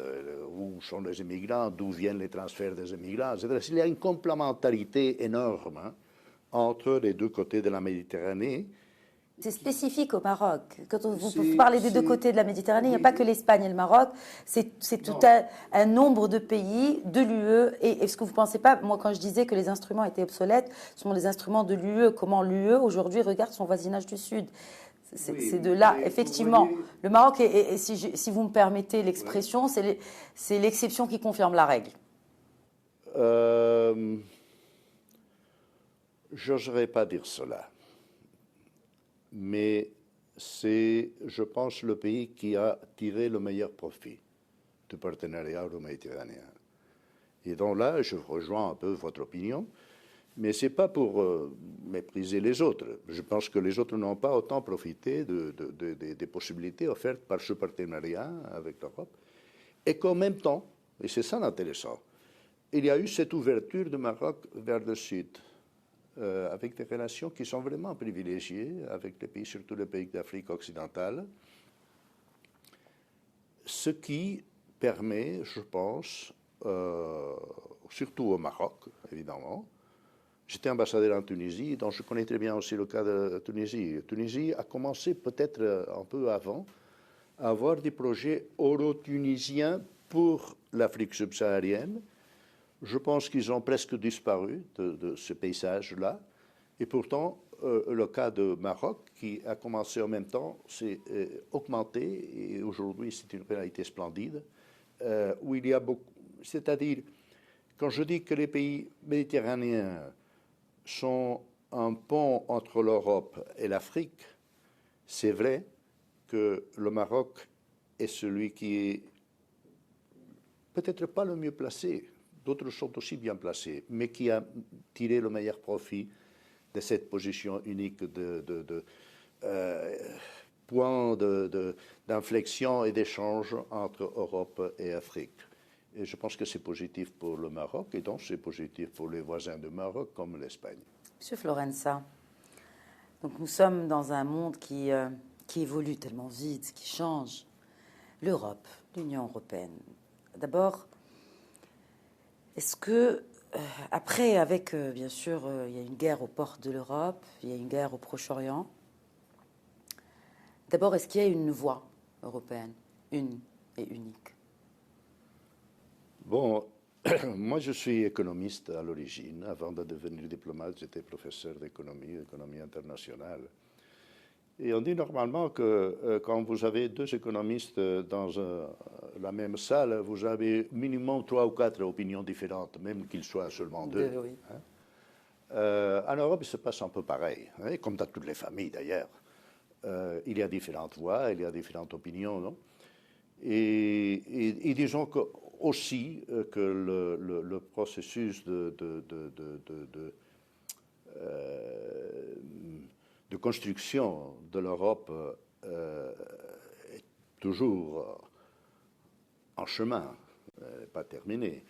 où sont les immigrants, d'où viennent les transferts des immigrants, etc. Il y a une complémentarité énorme hein, entre les deux côtés de la Méditerranée. C'est spécifique au Maroc. Quand vous parlez des deux côtés de la Méditerranée, il n'y a pas que l'Espagne et le Maroc, c'est tout un nombre de pays de l'UE. Et est-ce que vous ne pensez pas, moi quand je disais que les instruments étaient obsolètes, ce sont les instruments de l'UE, comment l'UE aujourd'hui regarde son voisinage du Sud? C'est de là, effectivement. Le Maroc, et si vous me permettez l'expression, c'est l'exception qui confirme la règle. J'oserais pas dire cela. Mais c'est, je pense, le pays qui a tiré le meilleur profit du partenariat euro-méditerranéen. Et donc là, je rejoins un peu votre opinion, mais ce n'est pas pour mépriser les autres. Je pense que les autres n'ont pas autant profité des possibilités offertes par ce partenariat avec l'Europe. Et qu'en même temps, et c'est ça l'intéressant, il y a eu cette ouverture du Maroc vers le sud, avec des relations qui sont vraiment privilégiées avec les pays, surtout les pays d'Afrique occidentale, ce qui permet, je pense, surtout au Maroc, évidemment. J'étais ambassadeur en Tunisie, donc je connais très bien aussi le cas de Tunisie. La Tunisie a commencé peut-être un peu avant à avoir des projets euro-tunisiens pour l'Afrique subsaharienne, je pense qu'ils ont presque disparu de ce paysage-là. Et pourtant, le cas de Maroc, qui a commencé en même temps, s'est augmenté. Et aujourd'hui, c'est une réalité splendide, où il y a beaucoup. C'est-à-dire, quand je dis que les pays méditerranéens sont un pont entre l'Europe et l'Afrique, c'est vrai que le Maroc est celui qui est peut-être pas le mieux placé, d'autres sont aussi bien placés, mais qui a tiré le meilleur profit de cette position unique de point d'inflexion et d'échange entre Europe et Afrique. Et je pense que c'est positif pour le Maroc et donc c'est positif pour les voisins du Maroc comme l'Espagne. Monsieur Florenza, donc nous sommes dans un monde qui évolue tellement vite, qui change. L'Europe, l'Union européenne. D'abord, est-ce que, après, avec, bien sûr, il y a une guerre aux portes de l'Europe, il y a une guerre au Proche-Orient. D'abord, est-ce qu'il y a une voie européenne, une et unique? Bon, moi je suis économiste à l'origine. Avant de devenir diplomate, j'étais professeur d'économie internationale. Et on dit normalement que quand vous avez deux économistes dans la même salle, vous avez minimum 3 ou 4 opinions différentes, même qu'ils soient seulement deux. Oui. Hein. En Europe, il se passe un peu pareil, hein, comme dans toutes les familles d'ailleurs. Il y a différentes voix, il y a différentes opinions, non? Et disons que, aussi que le processus de construction de l'Europe est toujours en chemin, pas terminé.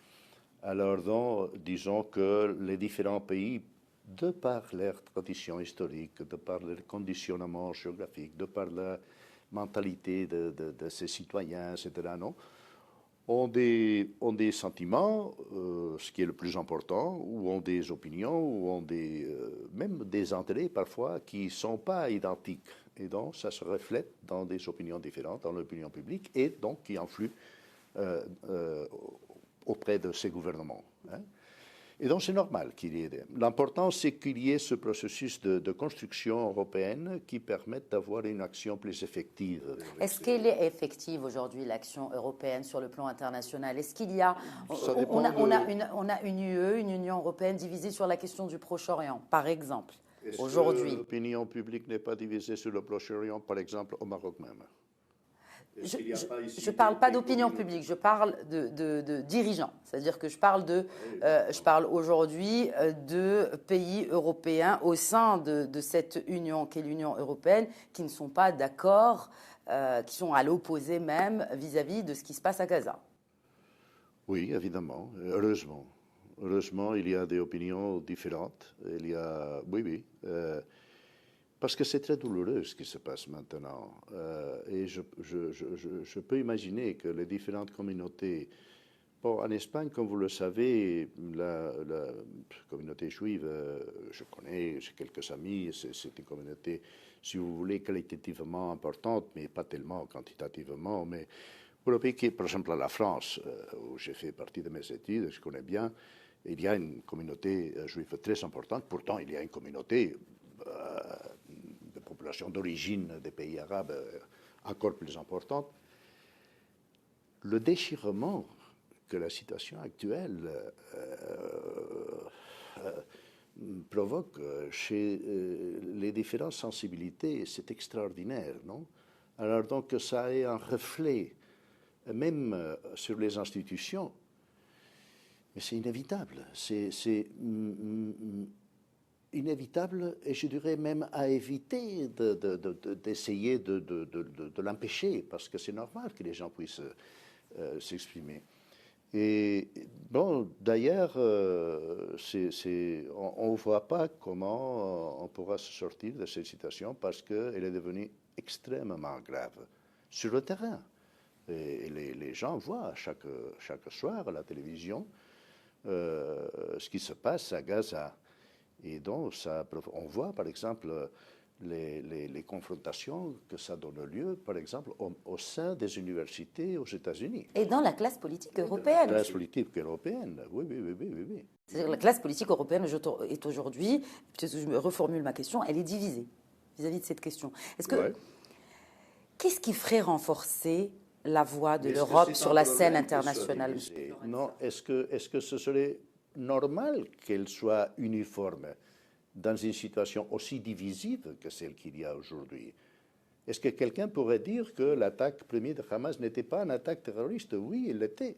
Alors donc, disons que les différents pays, de par leur tradition historique, de par leur conditionnement géographique, de par la mentalité de ces citoyens, etc., non, ont des sentiments, ce qui est le plus important, ou ont des opinions, ou ont même des intérêts parfois qui ne sont pas identiques. Et donc, ça se reflète dans des opinions différentes, dans l'opinion publique, et donc qui influent auprès de ces gouvernements. Hein. Et donc, c'est normal qu'il y ait. L'important, c'est qu'il y ait ce processus de construction européenne qui permette d'avoir une action plus effective. Est-ce qu'elle est effective aujourd'hui, l'action européenne sur le plan international? Est-ce qu'il y a. On a une UE, une Union européenne divisée sur la question du Proche-Orient, par exemple, aujourd'hui. L'opinion publique n'est pas divisée sur le Proche-Orient, par exemple, au Maroc même. Je ne parle pas d'opinion publique, je parle de dirigeants. C'est-à-dire que je parle aujourd'hui de pays européens au sein de cette union qu'est l'Union européenne qui ne sont pas d'accord, qui sont à l'opposé même vis-à-vis de ce qui se passe à Gaza. Oui, évidemment, heureusement. Heureusement, il y a des opinions différentes. Il y a, oui. Parce que c'est très douloureux ce qui se passe maintenant. Et je peux imaginer que les différentes communautés. Bon, en Espagne, comme vous le savez, la communauté juive, je connais, j'ai quelques amis, c'est une communauté, si vous voulez, qualitativement importante, mais pas tellement quantitativement. Mais pour le pays qui est, par exemple, la France, où j'ai fait partie de mes études, je connais bien, il y a une communauté juive très importante. Pourtant, il y a une communauté de population d'origine des pays arabes encore plus importante. Le déchirement que la situation actuelle provoque chez les différentes sensibilités, c'est extraordinaire, non? Alors donc ça a un reflet, même sur les institutions, mais c'est inévitable. C'est inévitable et je dirais même à éviter d'essayer de l'empêcher, parce que c'est normal que les gens puissent s'exprimer. Et bon, d'ailleurs, on ne voit pas comment on pourra se sortir de cette situation parce qu'elle est devenue extrêmement grave sur le terrain. Et les gens voient chaque soir à la télévision ce qui se passe à Gaza. Et donc, on voit par exemple les confrontations que ça donne lieu, par exemple, au sein des universités aux États-Unis. Et dans la classe politique européenne. La classe politique européenne, oui. C'est-à-dire que la classe politique européenne est aujourd'hui, peut-être que je me reformule ma question, elle est divisée vis-à-vis de cette question. Qu'est-ce qui ferait renforcer la voix de l'Europe sur la scène internationale? Non, est-ce que ce serait normal qu'elle soit uniforme dans une situation aussi divisive que celle qu'il y a aujourd'hui? Est-ce que quelqu'un pourrait dire que l'attaque première de Hamas n'était pas une attaque terroriste? Oui, elle l'était.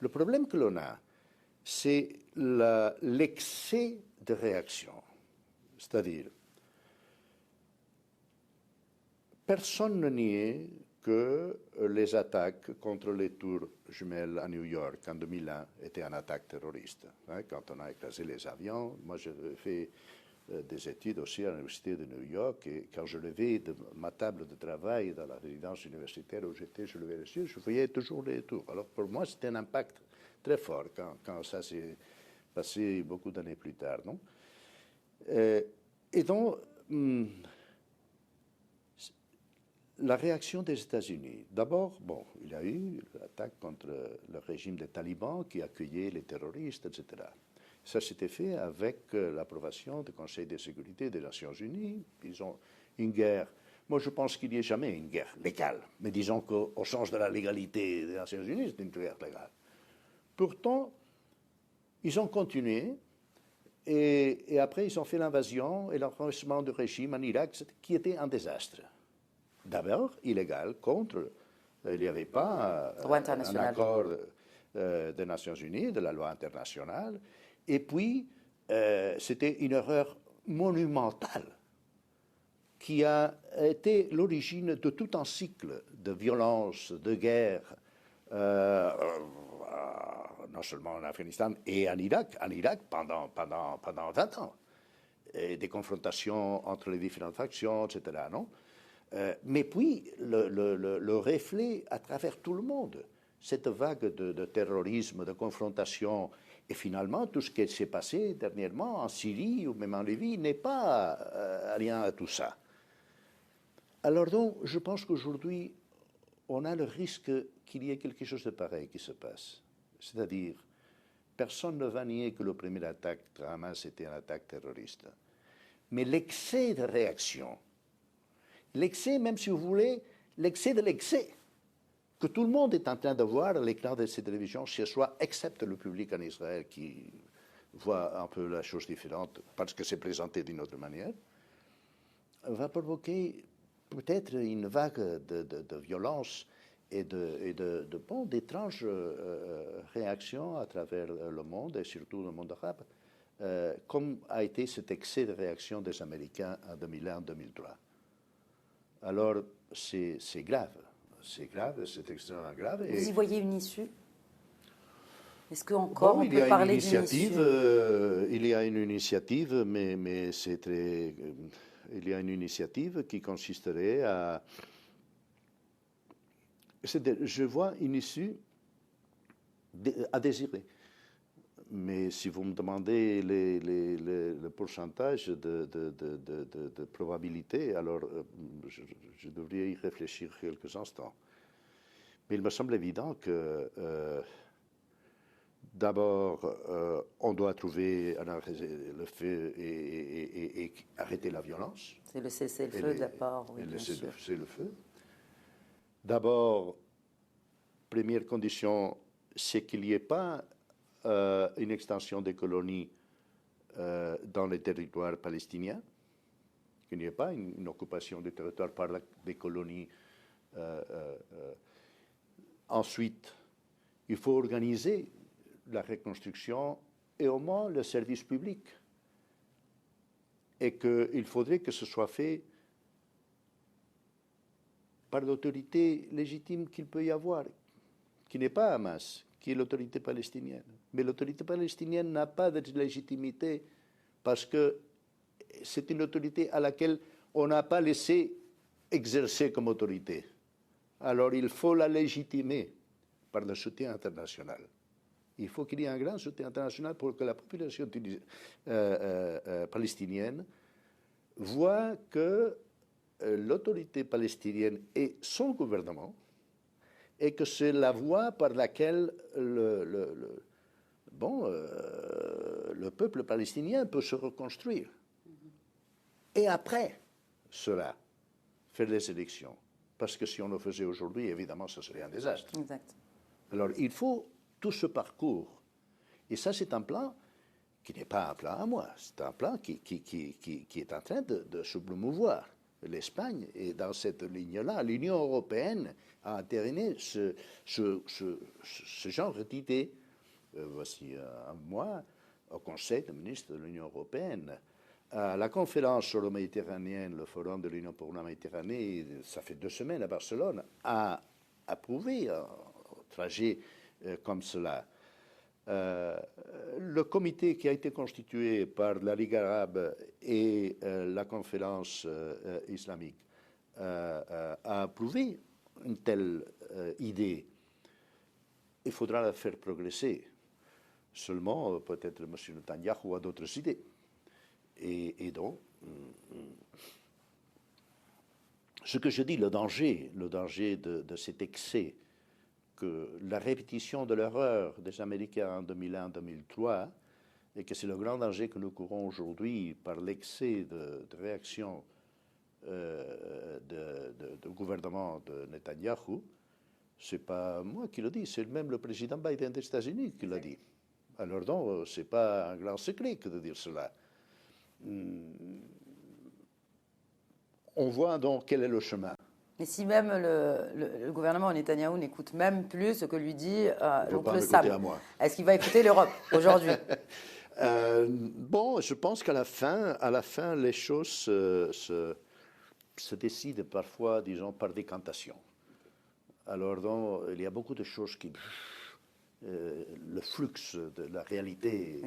Le problème que l'on a, c'est l'excès de réaction. C'est-à-dire, personne ne niait que les attaques contre les tours jumelles à New York en 2001 étaient une attaque terroriste. Quand on a écrasé les avions, moi j'ai fait des études aussi à l'Université de New York, et quand je levais de ma table de travail dans la résidence universitaire où j'étais, je levais les yeux, je voyais toujours les tours. Alors pour moi, c'était un impact très fort quand ça s'est passé beaucoup d'années plus tard. Non? Et donc, la réaction des États-Unis. D'abord, il y a eu l'attaque contre le régime des talibans qui accueillait les terroristes, etc. Ça s'était fait avec l'approbation du Conseil de sécurité des Nations Unies. Ils ont une guerre. Moi, je pense qu'il n'y a jamais une guerre légale. Mais disons qu'au sens de la légalité des Nations Unies, c'est une guerre légale. Pourtant, ils ont continué. Et après, ils ont fait l'invasion et l'enracinement du régime en Irak, qui était un désastre. D'abord, illégal, contre. Il n'y avait pas un accord des Nations Unies, de la loi internationale. Et puis, c'était une erreur monumentale qui a été l'origine de tout un cycle de violence, de guerre, non seulement en Afghanistan et en Irak pendant 20 ans. Et des confrontations entre les différentes factions, etc. Non? Mais puis, le reflet à travers tout le monde, cette vague de terrorisme, de confrontation, et finalement, tout ce qui s'est passé dernièrement en Syrie ou même en Libye n'est pas rien à tout ça. Alors donc, je pense qu'aujourd'hui, on a le risque qu'il y ait quelque chose de pareil qui se passe. C'est-à-dire, personne ne va nier que la première attaque de Hamas était une attaque terroriste. Mais l'excès de réaction, l'excès, même si vous voulez, l'excès de l'excès, que tout le monde est en train de voir à l'écran de ces télévisions chez soi, excepte le public en Israël qui voit un peu la chose différente parce que c'est présenté d'une autre manière, va provoquer peut-être une vague de violence et d'étranges réactions à travers le monde, et surtout le monde arabe, comme a été cet excès de réaction des Américains en 2001-2003. Alors, c'est grave. C'est grave, c'est extrêmement grave. Vous y voyez une issue? Est-ce qu'encore on peut parler d'une issue? Il y a une initiative, mais c'est très... Il y a une initiative qui consisterait à... Je vois une issue à désirer. Mais si vous me demandez le pourcentage de probabilité, alors je devrais y réfléchir quelques instants. Mais il me semble évident que d'abord, on doit trouver le feu et arrêter la violence. C'est le cessez-le-feu d'abord, oui, bien sûr. Le cessez-le-feu. D'abord, première condition, c'est qu'il n'y ait pas une extension des colonies dans les territoires palestiniens, qu'il n'y ait pas une occupation des territoires par des colonies. Ensuite, il faut organiser la reconstruction et au moins le service public. Et qu'il faudrait que ce soit fait par l'autorité légitime qu'il peut y avoir, qui n'est pas Hamas, qui est l'autorité palestinienne. Mais l'autorité palestinienne n'a pas de légitimité parce que c'est une autorité à laquelle on n'a pas laissé exercer comme autorité. Alors il faut la légitimer par le soutien international. Il faut qu'il y ait un grand soutien international pour que la population palestinienne voient que l'autorité palestinienne est son gouvernement et que c'est la voie par laquelle le peuple palestinien peut se reconstruire. Et après cela, faire les élections. Parce que si on le faisait aujourd'hui, évidemment, ce serait un désastre. Exact. Alors, il faut tout ce parcours. Et ça, c'est un plan qui n'est pas un plan à moi. C'est un plan qui est en train de se promouvoir. L'Espagne est dans cette ligne-là. L'Union européenne a entériné ce genre d'idée. Voici un mois, au Conseil des ministres de l'Union européenne, à la conférence sur le Méditerranée, le Forum de l'Union pour la Méditerranée, ça fait 2 semaines à Barcelone, a approuvé un trajet comme cela. Le comité qui a été constitué par la Ligue arabe et la conférence islamique a approuvé une telle idée. Il faudra la faire progresser. Seulement, peut-être M. Netanyahu a d'autres idées. Et donc, ce que je dis, le danger de cet excès, que la répétition de l'erreur des Américains en 2001-2003, et que c'est le grand danger que nous courons aujourd'hui par l'excès de réaction du gouvernement de Netanyahou, ce n'est pas moi qui le dis, c'est même le président Biden des États-Unis qui l'a dit. Alors donc, ce n'est pas un grand secret que de dire cela. On voit donc quel est le chemin. Mais si même le gouvernement Netanyahou n'écoute même plus ce que lui dit l'oncle Sam, est-ce qu'il va écouter l'Europe aujourd'hui? Bon, je pense qu'à la fin, les choses se décident parfois, disons, par décantation. Alors donc, il y a beaucoup de choses qui... le flux de la réalité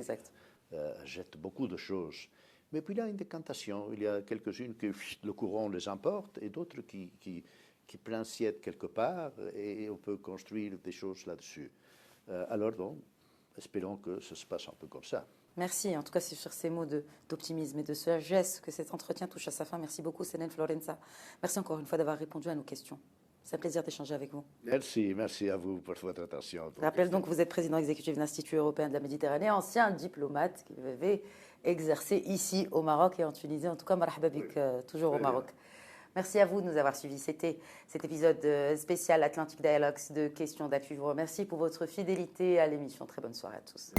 jette beaucoup de choses. Mais puis il y a une décantation, il y a quelques-unes que le courant les emporte et d'autres qui planciètent quelque part et on peut construire des choses là-dessus. Alors donc, espérons que ça se passe un peu comme ça. Merci, en tout cas c'est sur ces mots d'optimisme et de sagesse que cet entretien touche à sa fin. Merci beaucoup Céline Florenza. Merci encore une fois d'avoir répondu à nos questions. C'est un plaisir d'échanger avec vous. Merci à vous pour votre attention. Je rappelle donc que vous êtes président exécutif de l'Institut européen de la Méditerranée, ancien diplomate qui avait exercé ici au Maroc et en Tunisie. En tout cas, marhaba bik, toujours au Maroc. Merci à vous de nous avoir suivis. C'était cet épisode spécial Atlantic Dialogues de Questions d'actu. Je vous remercie pour votre fidélité à l'émission. Très bonne soirée à tous.